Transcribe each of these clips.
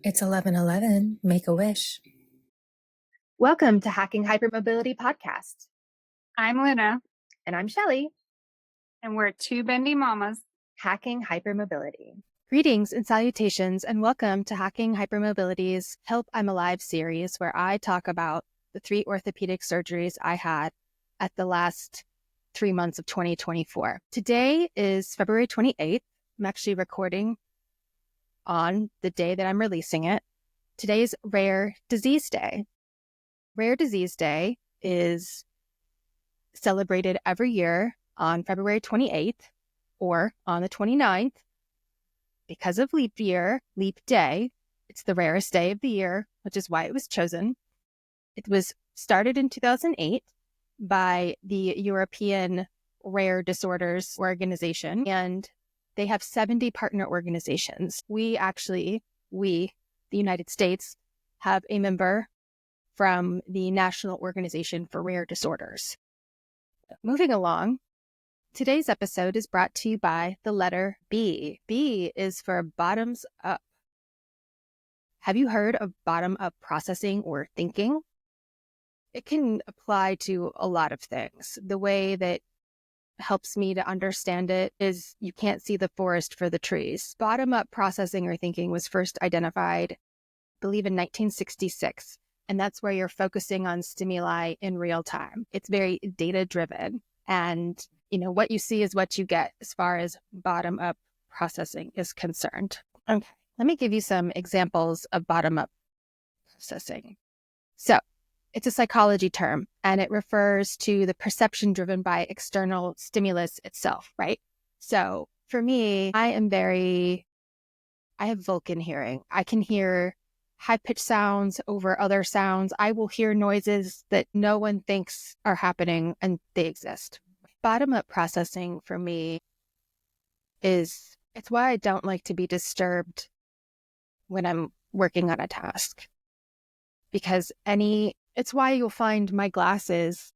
It's 11:11. Make a wish. Welcome to Hacking Hypermobility Podcast. I'm Luna. And I'm Shelli. And we're two bendy mamas hacking hypermobility. Greetings and salutations, and welcome to Hacking Hypermobility's Help I'm Alive series, where I talk about the 3 orthopedic surgeries I had at the last 3 months of 2024. Today is February 28th. I'm actually recording on the day that I'm releasing it. Today's Rare Disease Day. Rare Disease Day is celebrated every year on February 28th or on the 29th. Because of leap day, it's the rarest day of the year, which is why it was chosen. It was started in 2008 by the European Rare Disorders Organization, and they have 70 partner organizations. We, the United States, have a member from the National Organization for Rare Disorders. Moving along, today's episode is brought to you by the letter B. B is for bottoms up. Have you heard of bottom-up processing or thinking? It can apply to a lot of things. The way that helps me to understand it is you can't see the forest for the trees. Bottom-up processing or thinking was first identified, I believe, in 1966. And that's where you're focusing on stimuli in real time. It's very data-driven. And, what you see is what you get as far as bottom-up processing is concerned. Okay, let me give you some examples of bottom-up processing. So, it's a psychology term, and it refers to the perception driven by external stimulus itself, right? So, for me, I have Vulcan hearing. I can hear high-pitched sounds over other sounds. I will hear noises that no one thinks are happening, and they exist. Bottom-up processing for me it's why I don't like to be disturbed when I'm working on a task. Because it's why you'll find my glasses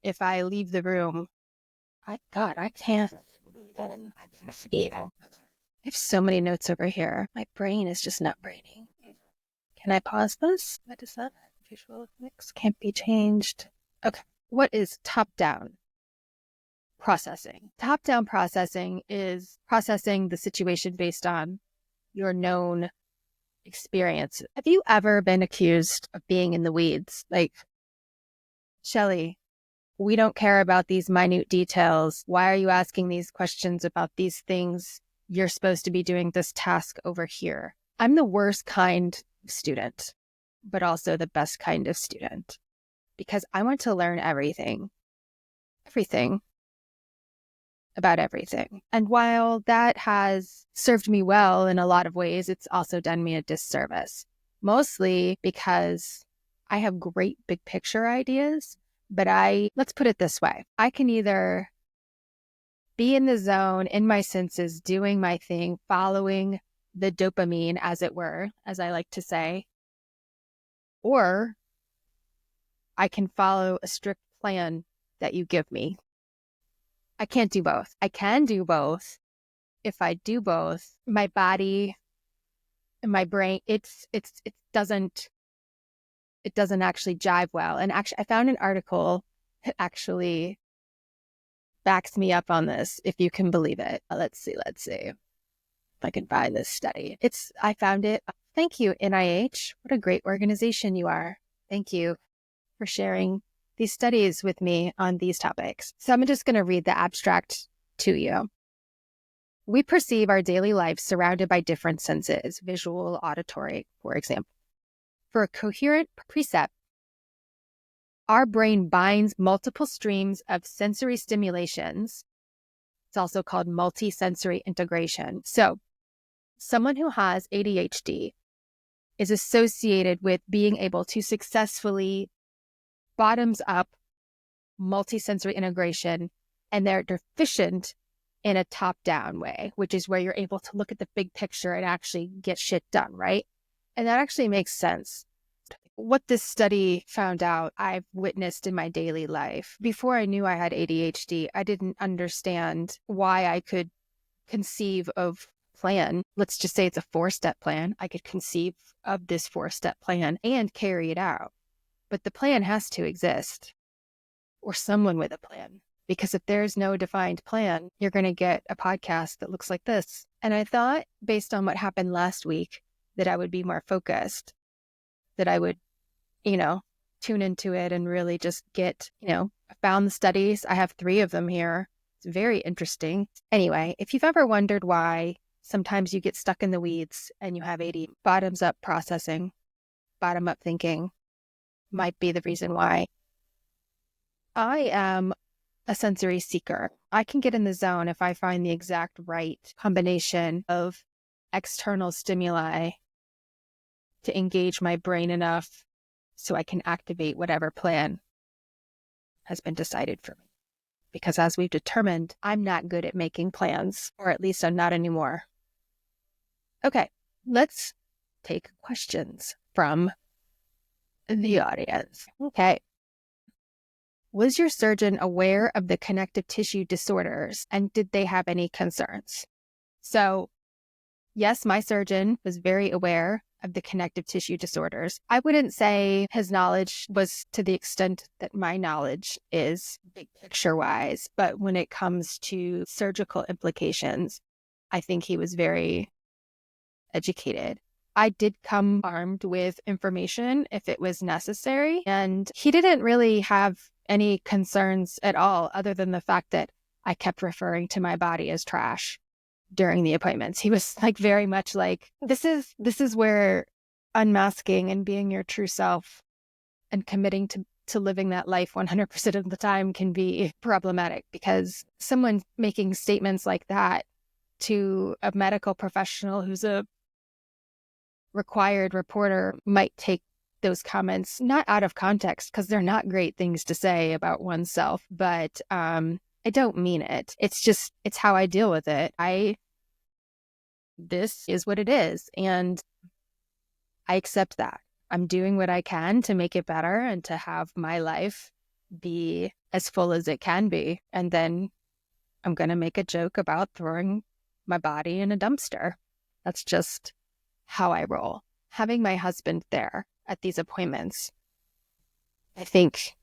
if I leave the room. I can't. I have so many notes over here. My brain is just not braining. Can I pause this? What is that? Visual mix can't be changed. Okay. What is top-down processing? Top-down processing is processing the situation based on your known experience. Have you ever been accused of being in the weeds? Like, Shelli, we don't care about these minute details. Why are you asking these questions about these things? You're supposed to be doing this task over here. I'm the worst kind of student, but also the best kind of student, because I want to learn everything about everything. And while that has served me well in a lot of ways, it's also done me a disservice, mostly because I have great big picture ideas, but let's put it this way. I can either be in the zone, in my senses, doing my thing, following the dopamine, as it were, as I like to say, or I can follow a strict plan that you give me. I can't do both. I can do both. If I do both, my body and my brain, it doesn't actually jive well. And actually, I found an article that actually backs me up on this, if you can believe it. Let's see if I can find this study. I found it. Thank you, NIH. What a great organization you are. Thank you for sharing these studies with me on these topics. So I'm just going to read the abstract to you. We perceive our daily life surrounded by different senses, visual, auditory, for example. For a coherent percept, our brain binds multiple streams of sensory stimulations. It's also called multisensory integration. So someone who has ADHD is associated with being able to successfully bottoms up multisensory integration, and they're deficient in a top-down way, which is where you're able to look at the big picture and actually get shit done, right? And that actually makes sense. What this study found out, I've witnessed in my daily life. Before I knew I had ADHD, I didn't understand why I could conceive of plan, let's just say it's a 4-step plan. I could conceive of this 4-step plan and carry it out. But the plan has to exist, or someone with a plan. Because if there's no defined plan, you're going to get a podcast that looks like this. And I thought, based on what happened last week, that I would be more focused, that I would, tune into it and really just get, I found the studies. I have 3 of them here. It's very interesting. Anyway, if you've ever wondered why sometimes you get stuck in the weeds and you have ADHD, bottoms up processing, bottom up thinking might be the reason why. I am a sensory seeker. I can get in the zone if I find the exact right combination of external stimuli to engage my brain enough so I can activate whatever plan has been decided for me. Because as we've determined, I'm not good at making plans, or at least I'm not anymore. Okay, let's take questions from the audience. Okay. Was your surgeon aware of the connective tissue disorders, and did they have any concerns? So, yes, my surgeon was very aware of the connective tissue disorders. I wouldn't say his knowledge was to the extent that my knowledge is, big picture-wise, but when it comes to surgical implications, I think he was very educated. I did come armed with information if it was necessary, and he didn't really have any concerns at all, other than the fact that I kept referring to my body as trash during the appointments. He was very much like, this is where unmasking and being your true self and committing to living that life 100% of the time can be problematic, because someone making statements like that to a medical professional who's a required reporter might take those comments not out of context, because they're not great things to say about oneself, but I don't mean it. It's how I deal with it. This is what it is, and I accept that. I'm doing what I can to make it better and to have my life be as full as it can be. And then I'm going to make a joke about throwing my body in a dumpster. That's just how I roll. Having my husband there at these appointments, I think,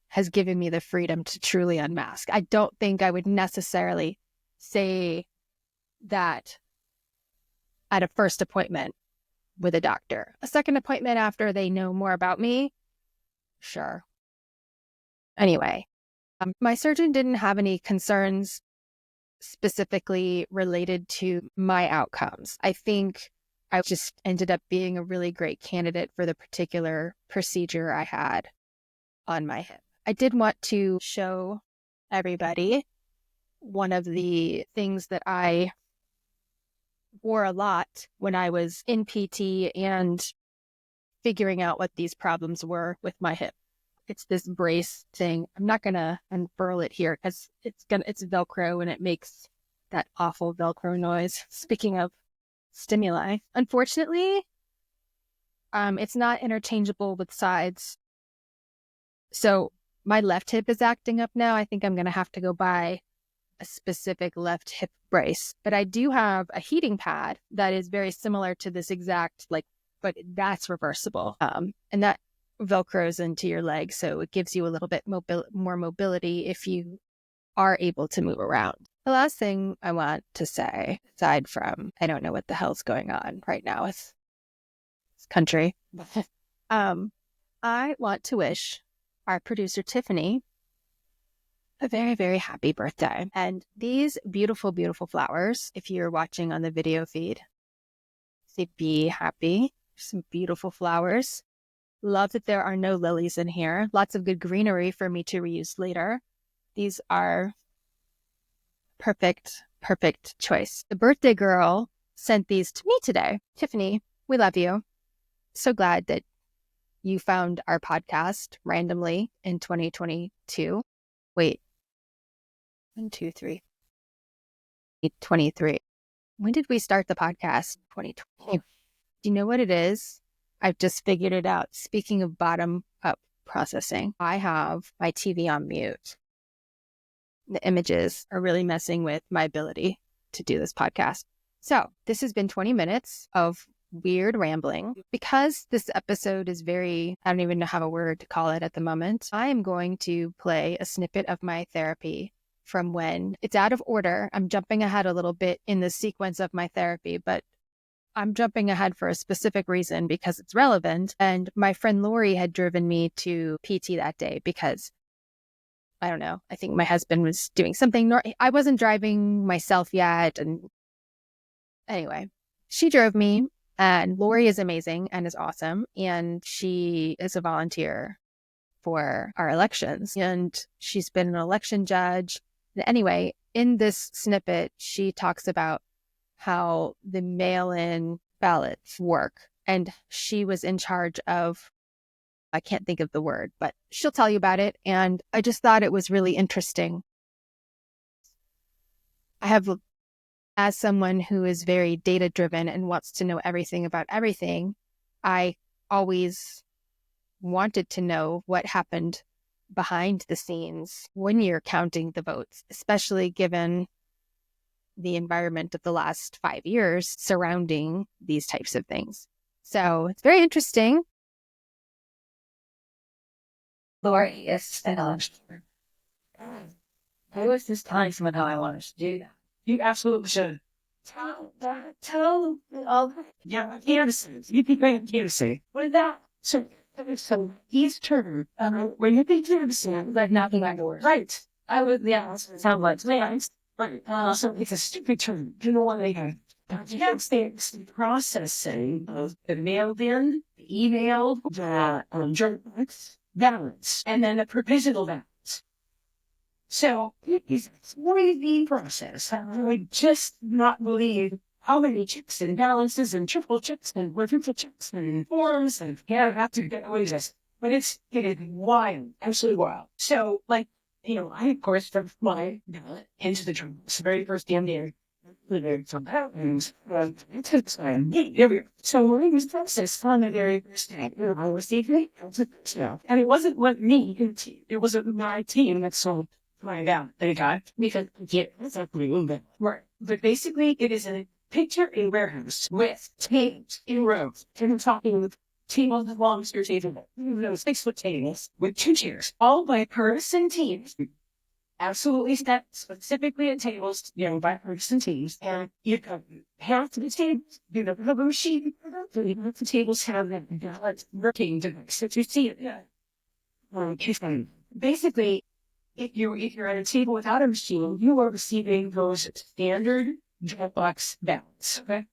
has given me the freedom to truly unmask. I don't think I would necessarily say that at a first appointment with a doctor. A second appointment after they know more about me, sure. Anyway, my surgeon didn't have any concerns specifically related to my outcomes. I think I just ended up being a really great candidate for the particular procedure I had on my hip. I did want to show everybody one of the things that I wore a lot when I was in PT and figuring out what these problems were with my hip. It's this brace thing. I'm not going to unfurl it here because it's Velcro and it makes that awful Velcro noise. Speaking of stimuli, unfortunately, it's not interchangeable with sides. So my left hip is acting up now. I think I'm going to have to go buy a specific left hip brace. But I do have a heating pad that is very similar to this exact, but that's reversible. And that Velcros into your leg, so it gives you a little bit more mobility if you are able to move around. The last thing I want to say, aside from I don't know what the hell's going on right now with this country, I want to wish our producer Tiffany a very, very happy birthday. And these beautiful, beautiful flowers, if you're watching on the video feed, say be happy. Some beautiful flowers. Love that there are no lilies in here. Lots of good greenery for me to reuse later. These are perfect, perfect choice. The birthday girl sent these to me today. Tiffany, we love you. So glad that you found our podcast randomly in 2022. Wait, 1, 2, 3. 23. When did we start the podcast? 2020. Do you know what it is? I've just figured it out. Speaking of bottom-up processing, I have my TV on mute. The images are really messing with my ability to do this podcast. So this has been 20 minutes of weird rambling. Because this episode is I don't even have a word to call it at the moment. I am going to play a snippet of my therapy from when it's out of order. I'm jumping ahead a little bit in the sequence of my therapy, but I'm jumping ahead for a specific reason because it's relevant. And my friend Lori had driven me to PT that day because, I don't know, I think my husband was doing something. I wasn't driving myself yet. And anyway, she drove me. And Lori is amazing and is awesome. And she is a volunteer for our elections. And she's been an election judge. Anyway, in this snippet, she talks about how the mail-in ballots work. And she was in charge of, I can't think of the word, but she'll tell you about it. And I just thought it was really interesting. As someone who is very data-driven and wants to know everything about everything, I always wanted to know what happened behind the scenes when you're counting the votes, especially given the environment of the last 5 years surrounding these types of things. So it's very interesting. Lori is an election. There was this time someone how I wanted to do that. You absolutely should. Tell all yeah, candidacies. You think I candidacy. What is that? So he's turned. When you think candidacy, like knocking on doors. Right. I would, yeah, sound like plans. Right. So it's a stupid term. You know what they have? Yes, it's the processing of the mailed in, the email, the journals, balance, and then the provisional balance. So it's a crazy process. I would just not believe how many checks and balances and triple checks and quadruple checks and forms and have to get away with this. But it is wild, absolutely wild. So, like, you know, I of course stuffed my ballot into the journal. It's the very first damn day. Some patterns, it took time. So when it was processed on the very first day, I was the and it wasn't what me, it wasn't my team that sold my ballot that I got, because it's a little bit. Right. But basically, it is a picture in warehouse with tables in rows. And I'm talking with tables as long as your table. Those 6-foot tables with 2 chairs, all by partisan teams. Absolutely set specifically at tables, you know, by partisan teams. And you can half the tables, you know, the machine, the tables have that ballot working device. So you see it. Basically, if you're at a table without a machine, you are receiving those standard Dropbox ballots. Okay.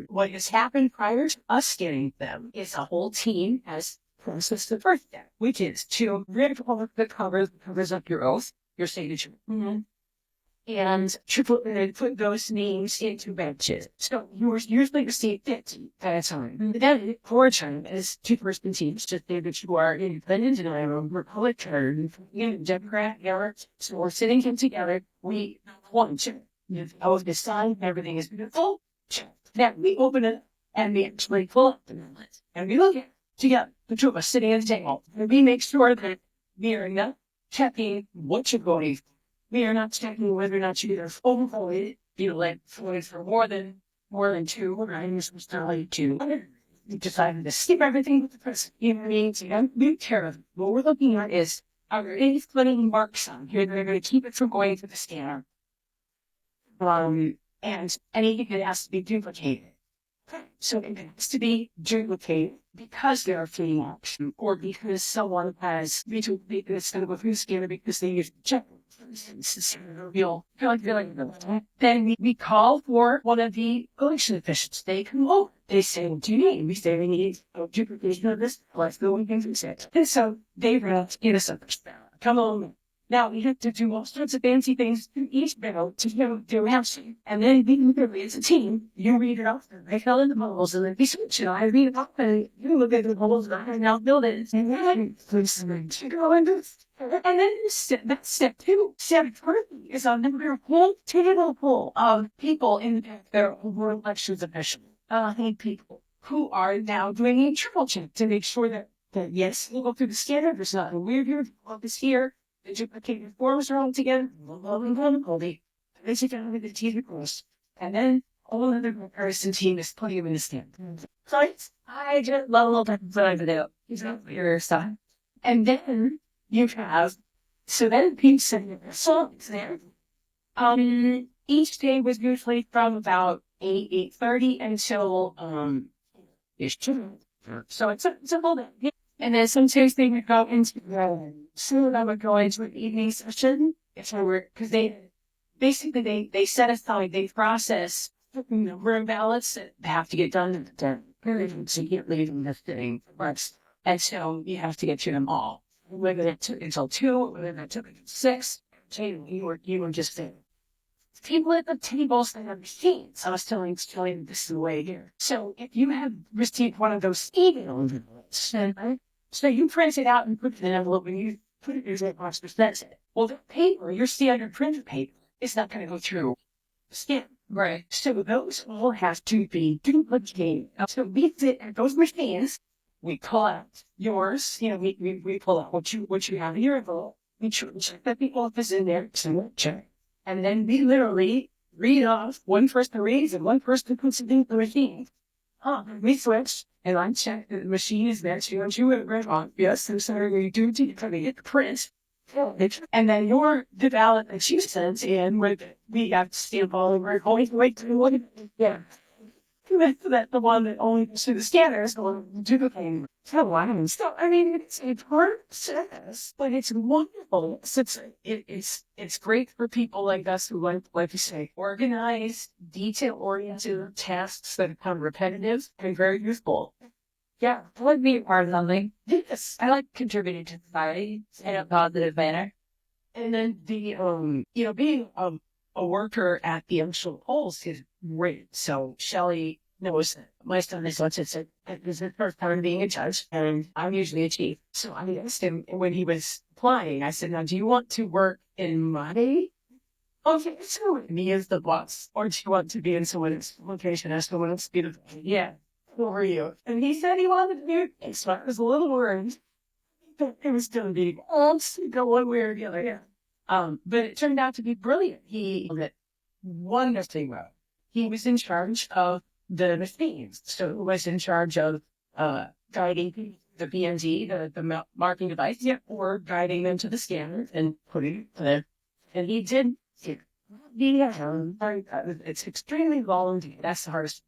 What has happened prior to us getting them is a whole team has processed the first step, which is to rip off the covers up your oath, your signature, and put those names into benches. So you usually receive 50 at a time. Then, for a time, as 2-person teams, just say that you are independent and I'm a Republican, Democrat, so we're sitting here together. We want to. I was deciding everything is beautiful. Then we open it and we actually pull up the ballot and we look at it together, the two of us sitting at the table. And we make sure that we are not checking what you're voting for. We are not checking whether or not you either overvoted, voted for more than 2, or I was telling 2. We decided to skip everything with the president. You know what I mean? So don't be care of it. What we're looking at is, are there any putting marks on here that are going to keep it from going to the scanner? And anything that has to be duplicated. So it has to be duplicated because there are fleeting marks, or because someone has duplicated instead of a food scanner because they use a check. Then we call for one of the election officials. They come over. They say, what do you need? We say we need a duplication of this. Let's go and things we said. And so they wrote in a subject ballot. Come on. Now we have to do all sorts of fancy things to each ballot to do answer. And then we literally, as a team, you read it off. I fill in the bubbles and then we switch it. I read it off and you look at the bubbles and I now build it. And then to go into and then that's step 2. Step 3 is a whole table full of people in their over elections officials. People who are now doing a triple check to make sure that yes, we'll go through the scanner. There's nothing weird here. What is here? The duplicated forms are all together. basically the teeth across. And then all of the comparison team is putting him in the stand. So I just love a little bit of video. He's not your son. And then you have, so then people send songs there. Each day was usually from about 8:30 until, so it's a whole day. And then sometimes they would go into, soon I would go into an evening session if I were, because they set aside, they process room ballots that have to get done. So you can't leave them this thing first. And so you have to get to them all. Whether it took until 2, whether it took until 6, you were just there. People at the tables that have machines. I was telling this is the way here. So if you have received one of those emails, so you print it out and put it in an envelope and you put it in your box, that's it. Well, the paper, your standard printed paper, is not going to go through the skin. Right. So those all have to be duplicated. So we sit at those machines, we pull out yours, we pull out what you have in your envelope, we check that the office in there, so check. And then we literally read off, one person reads and one person puts it in the machine. We switch, and I check that the machine is there, so you have read off, yes, and so you do hit the print. And then the ballot that you sent in, we have to stamp all over it, always wait to look at it. Yeah. That's the one that only goes through the scanner is going to duplicate. So I mean, it's a process, but it's wonderful. It's great for people like us who like you say, organized, detail-oriented tasks that become repetitive and very useful. Yeah, I like being part of something. Yes, I like contributing to society in a positive manner. And then being a worker at the actual polls is great. So Shelli knows that my son is autistic. It was his first time being a judge, and I'm usually a chief. So I asked him when he was applying, I said, now, do you want to work in my office and he is the boss? Or do you want to be in someone's location as someone else be the yeah. Who are you? And he said he wanted to be a so I was a little worried that it was going to be go one way or the other. Yeah. But it turned out to be brilliant. He did wonderfully well. He was in charge of the machines. So he was in charge of guiding the BMD, the marking device, or guiding them to the scanner and putting it there. And he did it. It's extremely long. That's the hardest.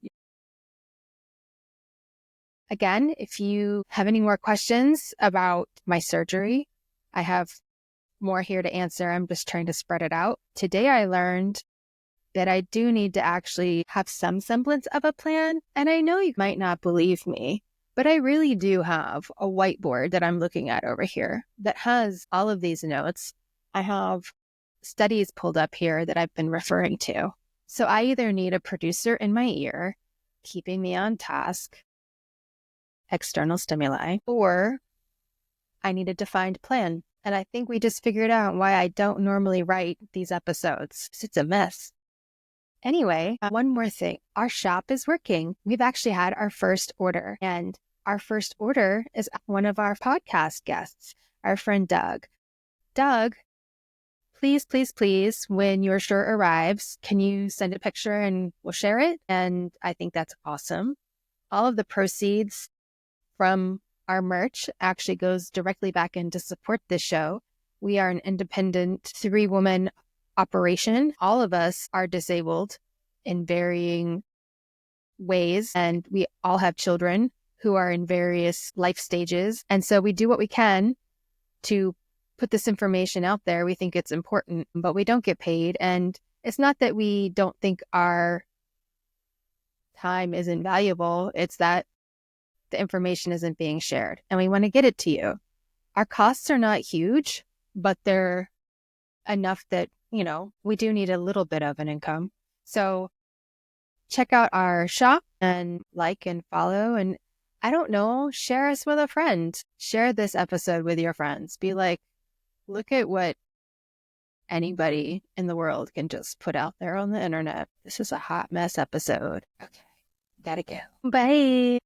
Again, if you have any more questions about my surgery, I have more here to answer. I'm just trying to spread it out. Today I learned that I do need to actually have some semblance of a plan. And I know you might not believe me, but I really do have a whiteboard that I'm looking at over here that has all of these notes. I have studies pulled up here that I've been referring to. So I either need a producer in my ear, keeping me on task, external stimuli, or I need a defined plan. And I think we just figured out why I don't normally write these episodes. It's a mess. Anyway, one more thing. Our shop is working. We've actually had our first order, and our first order is one of our podcast guests, our friend Doug. Doug, please, please, please, when your shirt arrives, can you send a picture and we'll share it? And I think that's awesome. All of the proceeds from our merch actually goes directly back in to support this show. We are an independent 3-woman operation. All of us are disabled in varying ways, and we all have children who are in various life stages. And so we do what we can to put this information out there. We think it's important, but we don't get paid. And it's not that we don't think our time isn't valuable. It's that the information isn't being shared, and we want to get it to you. Our costs are not huge, but they're enough that, we do need a little bit of an income. So check out our shop and like and follow. And I don't know, share us with a friend. Share this episode with your friends. Be like, look at what anybody in the world can just put out there on the internet. This is a hot mess episode. Okay, gotta go. Bye.